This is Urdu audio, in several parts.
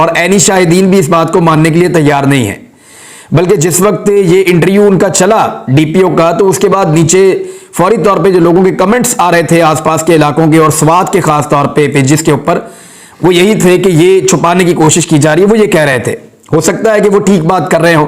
اور عینی شاہدین بھی اس بات کو ماننے کے لیے تیار نہیں ہے، بلکہ جس وقت یہ انٹرویو ان کا چلا ڈی پی او کا، تو اس کے بعد نیچے فوری طور پہ جو لوگوں کے کمنٹس آ رہے تھے آس پاس کے علاقوں کے اور سوات کے خاص طور پہ پیجز کے اوپر، وہ یہی تھے کہ یہ چھپانے کی کوشش کی جا رہی ہے. وہ یہ کہہ رہے تھے، ہو سکتا ہے کہ وہ ٹھیک بات کر رہے ہوں،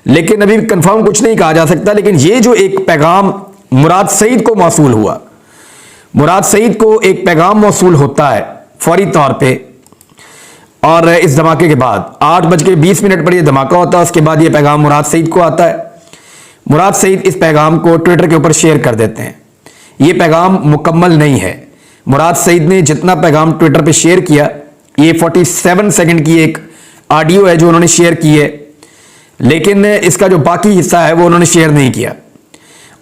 لیکن ابھی کنفرم کچھ نہیں کہا جا سکتا. لیکن یہ جو ایک پیغام مراد سعید کو موصول ہوا، مراد سعید کو ایک پیغام موصول ہوتا ہے فوری طور پہ، اور اس دھماکے کے بعد 8:20 پر یہ دھماکہ ہوتا ہے. اس کے بعد یہ پیغام مراد سعید کو آتا ہے. مراد سعید اس پیغام کو ٹویٹر کے اوپر شیئر کر دیتے ہیں. یہ پیغام مکمل نہیں ہے. مراد سعید نے جتنا پیغام ٹویٹر پہ شیئر کیا، یہ 47 سیکنڈ کی ایک آڈیو ہے جو انہوں نے شیئر کی ہے، لیکن اس کا جو باقی حصہ ہے وہ انہوں نے شیئر نہیں کیا.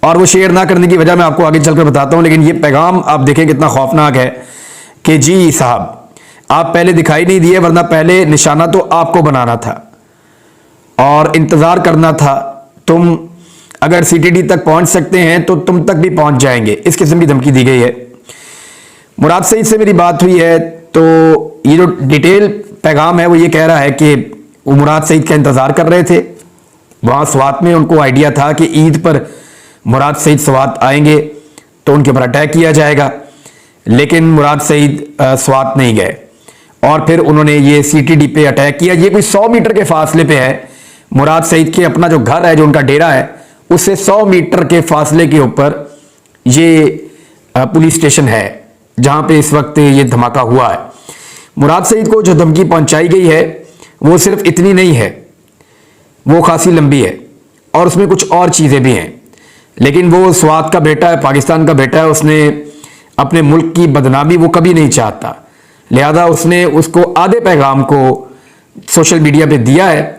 اور وہ شیئر نہ کرنے کی وجہ میں آپ کو آگے چل کر بتاتا ہوں. لیکن یہ پیغام آپ دیکھیں کتنا خوفناک ہے کہ جی صاحب، آپ پہلے دکھائی نہیں دیے، ورنہ پہلے نشانہ تو آپ کو بنانا تھا اور انتظار کرنا تھا. تم اگر سی ٹی ڈی تک پہنچ سکتے ہیں تو تم تک بھی پہنچ جائیں گے. اس قسم کی دھمکی دی گئی ہے. مراد سعید سے میری بات ہوئی ہے تو یہ جو ڈیٹیل پیغام ہے وہ یہ کہہ رہا ہے کہ وہ مراد سعید کا انتظار کر رہے تھے وہاں سوات میں. ان کو آئیڈیا تھا کہ عید پر مراد سعید سوات آئیں گے تو ان کے اوپر اٹیک کیا جائے گا، لیکن مراد سعید سوات نہیں گئے اور پھر انہوں نے یہ سی ٹی ڈی پہ اٹیک کیا. یہ کوئی 100 میٹر کے فاصلے پہ ہے. مراد سعید کے اپنا جو گھر ہے، جو ان کا ڈیرا ہے، اس سے 100 میٹر کے فاصلے کے اوپر یہ پولیس اسٹیشن ہے جہاں پہ اس وقت یہ دھماکہ ہوا ہے. مراد سعید کو جو دھمکی پہنچائی گئی ہے وہ صرف اتنی نہیں ہے، وہ خاصی لمبی ہے اور اس میں کچھ اور چیزیں بھی ہیں. لیکن وہ سوات کا بیٹا ہے، پاکستان کا بیٹا ہے. اس نے اپنے ملک کی بدنامی وہ کبھی نہیں چاہتا، لہذا اس نے اس کو آدھے پیغام کو سوشل میڈیا پہ دیا ہے،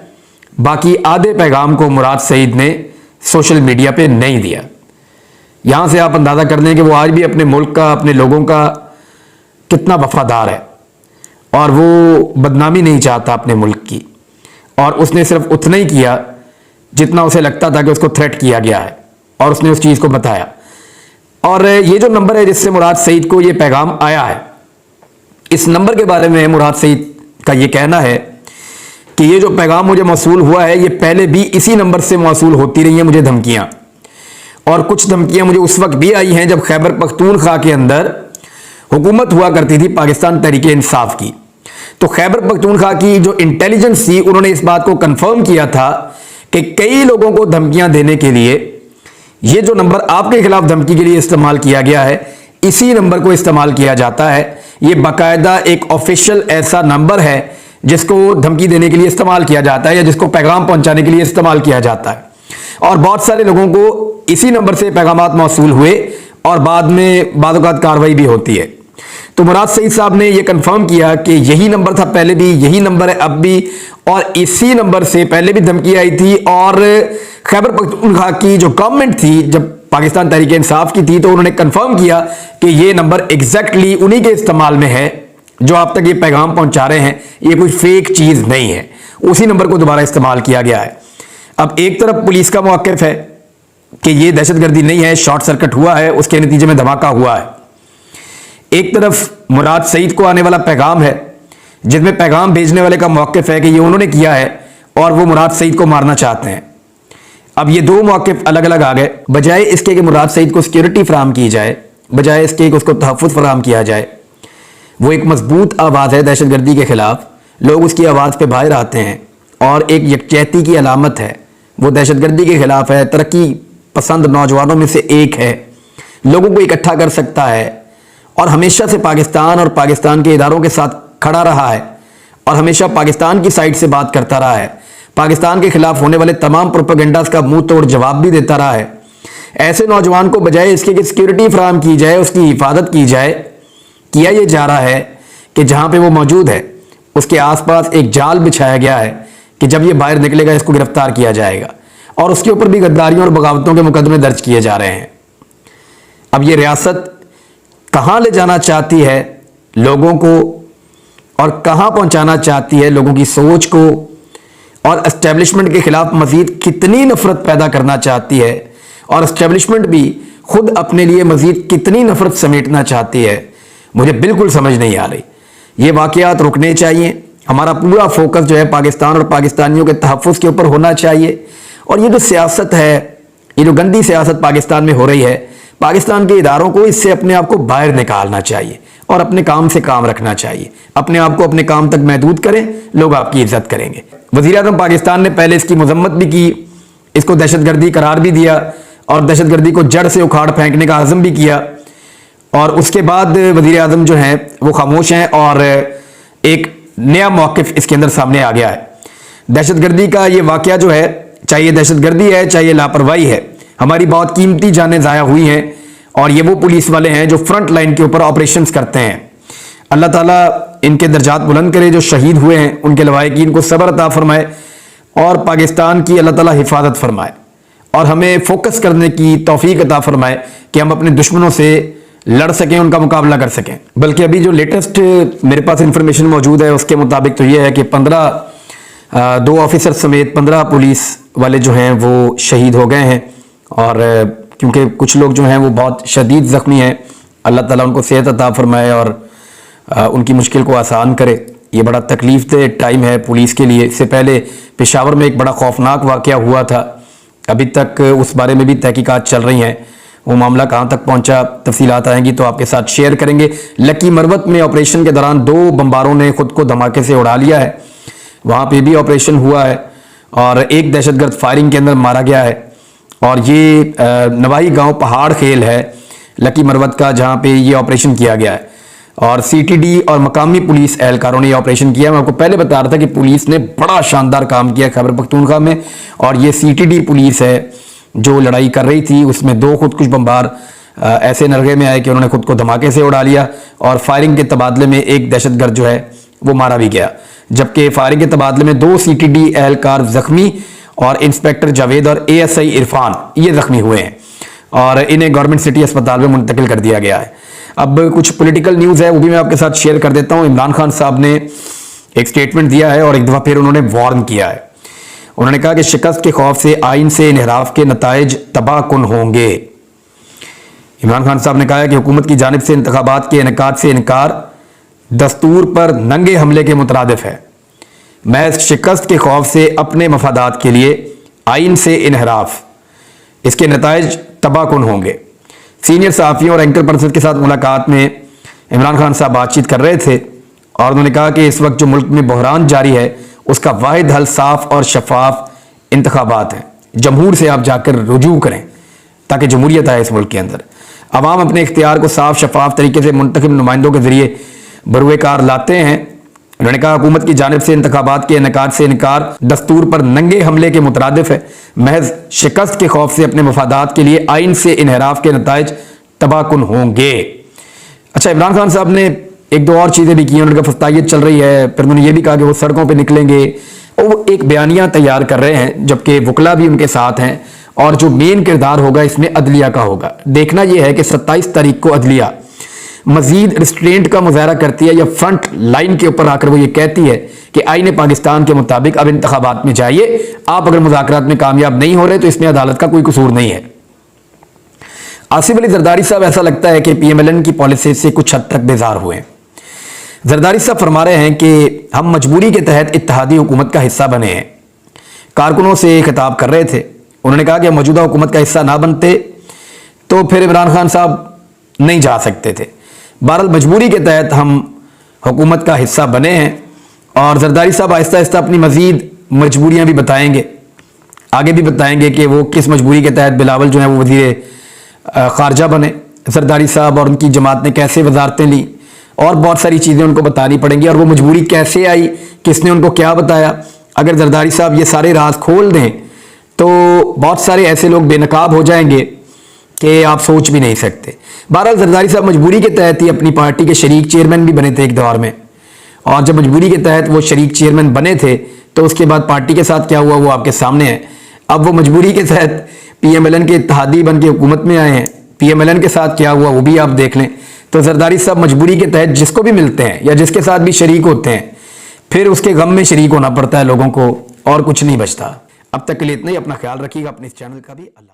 باقی آدھے پیغام کو مراد سعید نے سوشل میڈیا پہ نہیں دیا. یہاں سے آپ اندازہ کر لیں کہ وہ آج بھی اپنے ملک کا، اپنے لوگوں کا کتنا وفادار ہے اور وہ بدنامی نہیں چاہتا اپنے ملک کی. اور اس نے صرف اتنا ہی کیا جتنا اسے لگتا تھا کہ اس کو تھریٹ کیا گیا ہے، اور اس نے اس چیز کو بتایا. اور یہ جو نمبر ہے جس سے مراد سعید کو یہ پیغام آیا ہے، اس نمبر کے بارے میں مراد سعید کا یہ کہنا ہے کہ یہ جو پیغام مجھے موصول ہوا ہے، یہ پہلے بھی اسی نمبر سے موصول ہوتی رہی ہیں مجھے دھمکیاں. اور کچھ دھمکیاں مجھے اس وقت بھی آئی ہیں جب خیبر پختونخوا کے اندر حکومت ہوا کرتی تھی پاکستان تحریک انصاف کی. تو خیبر پختونخوا کی جو انٹیلیجنس تھی، انہوں نے اس بات کو کنفرم کیا تھا کہ کئی لوگوں کو دھمکیاں دینے کے لیے یہ جو نمبر آپ کے خلاف دھمکی کے لیے استعمال کیا گیا ہے، اسی نمبر کو استعمال کیا جاتا ہے. یہ باقاعدہ ایک آفیشیل ایسا نمبر ہے جس کو دھمکی دینے کے لیے استعمال کیا جاتا ہے یا جس کو پیغام پہنچانے کے لیے استعمال کیا جاتا ہے. اور بہت سارے لوگوں کو اسی نمبر سے پیغامات موصول ہوئے اور بعد میں بعض اوقات کارروائی بھی ہوتی ہے. تو مراد سعید صاحب نے یہ کنفرم کیا کہ یہی نمبر تھا پہلے بھی، یہی نمبر ہے اب بھی، اور اسی نمبر سے پہلے بھی دھمکی آئی تھی. اور خیبر پختونخوا کی جو گورنمنٹ تھی جب پاکستان تحریک انصاف کی تھی، تو انہوں نے کنفرم کیا کہ یہ نمبر ایگزیکٹلی انہی کے استعمال میں ہے جو آپ تک یہ پیغام پہنچا رہے ہیں. یہ کوئی فیک چیز نہیں ہے، اسی نمبر کو دوبارہ استعمال کیا گیا ہے. اب ایک طرف پولیس کا موقف ہے کہ یہ دہشت گردی نہیں ہے، شارٹ سرکٹ ہوا ہے، اس کے نتیجے میں دھماکہ ہوا ہے. ایک طرف مراد سعید کو آنے والا پیغام ہے جس میں پیغام بھیجنے والے کا موقف ہے کہ یہ انہوں نے کیا ہے اور وہ مراد سعید کو مارنا چاہتے ہیں. اب یہ دو موقف الگ الگ آ گئے. بجائے اس کے کہ مراد سعید کو سیکیورٹی فراہم کی جائے، بجائے اس کے کہ اس کو تحفظ فراہم کیا جائے، وہ ایک مضبوط آواز ہے دہشت گردی کے خلاف. لوگ اس کی آواز پہ باہر آتے ہیں اور ایک یکجہتی کی علامت ہے. وہ دہشت گردی کے خلاف ہے، ترقی پسند نوجوانوں میں سے ایک ہے، لوگوں کو اکٹھا کر سکتا ہے اور ہمیشہ سے پاکستان اور پاکستان کے اداروں کے ساتھ کھڑا رہا ہے اور ہمیشہ پاکستان کی سائٹ سے بات کرتا رہا ہے. پاکستان کے خلاف ہونے والے تمام پروپیگنڈاز کا منہ توڑ جواب بھی دیتا رہا ہے. ایسے نوجوان کو بجائے اس کے کہ سیکیورٹی فراہم کی جائے، اس کی حفاظت کی جائے، کیا یہ جا رہا ہے کہ جہاں پہ وہ موجود ہے اس کے آس پاس ایک جال بچھایا گیا ہے کہ جب یہ باہر نکلے گا اس کو گرفتار کیا جائے گا، اور اس کے اوپر بھی غداریوں اور بغاوتوں کے مقدمے درج کیے جا رہے ہیں. اب یہ ریاست کہاں لے جانا چاہتی ہے لوگوں کو اور کہاں پہنچانا چاہتی ہے لوگوں کی سوچ کو، اور اسٹیبلشمنٹ کے خلاف مزید کتنی نفرت پیدا کرنا چاہتی ہے، اور اسٹیبلشمنٹ بھی خود اپنے لیے مزید کتنی نفرت سمیٹنا چاہتی ہے، مجھے بالکل سمجھ نہیں آ رہی. یہ واقعات رکنے چاہیے. ہمارا پورا فوکس جو ہے پاکستان اور پاکستانیوں کے تحفظ کے اوپر ہونا چاہیے. اور یہ جو سیاست ہے, یہ جو گندی سیاست پاکستان میں ہو رہی ہے, پاکستان کے اداروں کو اس سے اپنے آپ کو باہر نکالنا چاہیے اور اپنے کام سے کام رکھنا چاہیے. اپنے آپ کو اپنے کام تک محدود کریں, لوگ آپ کی عزت کریں گے. وزیر اعظم پاکستان نے پہلے اس کی مذمت بھی کی, اس کو دہشت گردی قرار بھی دیا اور دہشت گردی کو جڑ سے اکھاڑ پھینکنے کا عزم بھی کیا. اور اس کے بعد وزیر اعظم جو ہیں وہ خاموش ہیں اور ایک نیا موقف اس کے اندر سامنے آ گیا ہے. دہشت گردی کا یہ واقعہ جو ہے, چاہے یہ دہشت گردی ہے چاہے یہ لاپرواہی ہے, ہماری بہت قیمتی جانیں ضائع ہوئی ہیں. اور یہ وہ پولیس والے ہیں جو فرنٹ لائن کے اوپر آپریشنز کرتے ہیں. اللہ تعالیٰ ان کے درجات بلند کرے. جو شہید ہوئے ہیں ان کے لواحقین کو صبر عطا فرمائے اور پاکستان کی اللہ تعالیٰ حفاظت فرمائے اور ہمیں فوکس کرنے کی توفیق عطا فرمائے کہ ہم اپنے دشمنوں سے لڑ سکیں, ان کا مقابلہ کر سکیں. بلکہ ابھی جو لیٹسٹ میرے پاس انفارمیشن موجود ہے اس کے مطابق تو یہ ہے کہ 2 آفیسر سمیت 15 پولیس والے جو ہیں وہ شہید ہو گئے ہیں. اور کیونکہ کچھ لوگ جو ہیں وہ بہت شدید زخمی ہیں, اللہ تعالیٰ ان کو صحت عطا فرمائے اور ان کی مشکل کو آسان کرے. یہ بڑا تکلیف دہ ٹائم ہے پولیس کے لیے. اس سے پہلے پشاور میں ایک بڑا خوفناک واقعہ ہوا تھا, ابھی تک اس بارے میں بھی تحقیقات چل رہی ہیں. وہ معاملہ کہاں تک پہنچا, تفصیلات آئیں گی تو آپ کے ساتھ شیئر کریں گے. لکی مروت میں آپریشن کے دوران 2 بمباروں نے خود کو دھماکے سے اڑا لیا ہے. وہاں پہ بھی آپریشن ہوا ہے اور ایک دہشت گرد فائرنگ کے اندر مارا گیا ہے. اور یہ نوائی گاؤں پہاڑ خیل ہے لکی مروت کا, جہاں پہ یہ آپریشن کیا گیا ہے. اور سی ٹی ڈی اور مقامی پولیس اہلکاروں نے یہ آپریشن کیا. میں آپ کو پہلے بتا رہا تھا کہ پولیس نے بڑا شاندار کام کیا خیبر پختونخوا میں. اور یہ سی ٹی ڈی پولیس ہے جو لڑائی کر رہی تھی, اس میں 2 خودکش بمبار ایسے نرغے میں آئے کہ انہوں نے خود کو دھماکے سے اڑا لیا. اور فائرنگ کے تبادلے میں ایک دہشت گرد جو ہے وہ مارا بھی گیا. جبکہ فائرنگ کے تبادلے میں 2 سی ٹی ڈی اہلکار زخمی اور انسپیکٹر جاوید اور اے ایس آئی عرفان یہ زخمی ہوئے ہیں اور انہیں گورنمنٹ سٹی اسپتال میں منتقل کر دیا گیا ہے. اب کچھ پولیٹیکل نیوز ہے وہ بھی میں آپ کے ساتھ شیئر کر دیتا ہوں. عمران خان صاحب نے ایک سٹیٹمنٹ دیا ہے اور ایک دفعہ پھر انہوں نے وارن کیا ہے. انہوں نے کہا کہ شکست کے خوف سے آئین سے انحراف کے نتائج تباہ کن ہوں گے. عمران خان صاحب نے کہا ہے کہ حکومت کی جانب سے انتخابات کے انعقاد سے انکار دستور پر ننگے حملے کے مترادف ہے. محض شکست کے خوف سے اپنے مفادات کے لیے آئین سے انحراف, اس کے نتائج تباہ کن ہوں گے. سینئر صحافیوں اور اینکر پرسن کے ساتھ ملاقات میں عمران خان صاحب بات چیت کر رہے تھے اور انہوں نے کہا کہ اس وقت جو ملک میں بحران جاری ہے اس کا واحد حل صاف اور شفاف انتخابات ہیں. جمہور سے آپ جا کر رجوع کریں تاکہ جمہوریت آئے اس ملک کے اندر. عوام اپنے اختیار کو صاف شفاف طریقے سے منتخب نمائندوں کے ذریعے بروئے کار لاتے ہیں. انہوں نے کہا حکومت کی جانب سے انتخابات کے انعقاد سے انکار دستور پر ننگے حملے کے مترادف ہے. محض شکست کے خوف سے اپنے مفادات کے لیے آئین سے انحراف کے نتائج تباہ کن ہوں گے. اچھا, عمران خان صاحب نے 1-2 اور چیزیں بھی کی. انہوں نے کہا فسطائیت چل رہی ہے, پھر انہوں نے یہ بھی کہا کہ وہ سڑکوں پہ نکلیں گے. اور وہ ایک بیانیہ تیار کر رہے ہیں جبکہ وکلا بھی ان کے ساتھ ہیں. اور جو مین کردار ہوگا اس میں عدلیہ کا ہوگا. دیکھنا یہ ہے کہ 27 تاریخ کو عدلیہ مزید ریسٹرینٹ کا مظاہرہ کرتی ہے یا فرنٹ لائن کے اوپر آ کر وہ یہ کہتی ہے کہ آئین پاکستان کے مطابق اب انتخابات میں جائیے. آپ اگر مذاکرات میں کامیاب نہیں ہو رہے تو اس میں عدالت کا کوئی قصور نہیں ہے. آصف علی زرداری صاحب ایسا لگتا ہے کہ پی ایم ایل این کی پالیسی سے کچھ حد تک بیزار ہوئے ہیں. زرداری صاحب فرما رہے ہیں کہ ہم مجبوری کے تحت اتحادی حکومت کا حصہ بنے ہیں. کارکنوں سے خطاب کر رہے تھے. انہوں نے کہا کہ موجودہ حکومت کا حصہ نہ بنتے تو پھر عمران خان صاحب نہیں جا سکتے تھے. بہرحال مجبوری کے تحت ہم حکومت کا حصہ بنے ہیں. اور زرداری صاحب آہستہ آہستہ اپنی مزید مجبوریاں بھی بتائیں گے, آگے بھی بتائیں گے کہ وہ کس مجبوری کے تحت بلاول جو ہیں وہ وزیر خارجہ بنے. زرداری صاحب اور ان کی جماعت نے کیسے وزارتیں لیں اور بہت ساری چیزیں ان کو بتانی پڑیں گی. اور وہ مجبوری کیسے آئی, کس نے ان کو کیا بتایا. اگر زرداری صاحب یہ سارے راز کھول دیں تو بہت سارے ایسے لوگ بے نقاب ہو جائیں گے کہ آپ سوچ بھی نہیں سکتے. بہرحال زرداری صاحب مجبوری کے تحت ہی اپنی پارٹی کے شریک چیئرمین بھی بنے تھے ایک دور میں. اور جب مجبوری کے تحت وہ شریک چیئرمین بنے تھے تو اس کے بعد پارٹی کے ساتھ کیا ہوا وہ آپ کے سامنے ہے. اب وہ مجبوری کے تحت پی ایم ایل این کے اتحادی بن کے حکومت میں آئے ہیں. پی ایم ایل این کے ساتھ کیا ہوا وہ بھی آپ دیکھ لیں. تو زرداری صاحب مجبوری کے تحت جس کو بھی ملتے ہیں یا جس کے ساتھ بھی شریک ہوتے ہیں پھر اس کے غم میں شریک ہونا پڑتا ہے لوگوں کو, اور کچھ نہیں بچتا. اب تک کے لیے اتنا ہی. اپنا خیال رکھیے گا, اپنے اس چینل کا بھی. اللہ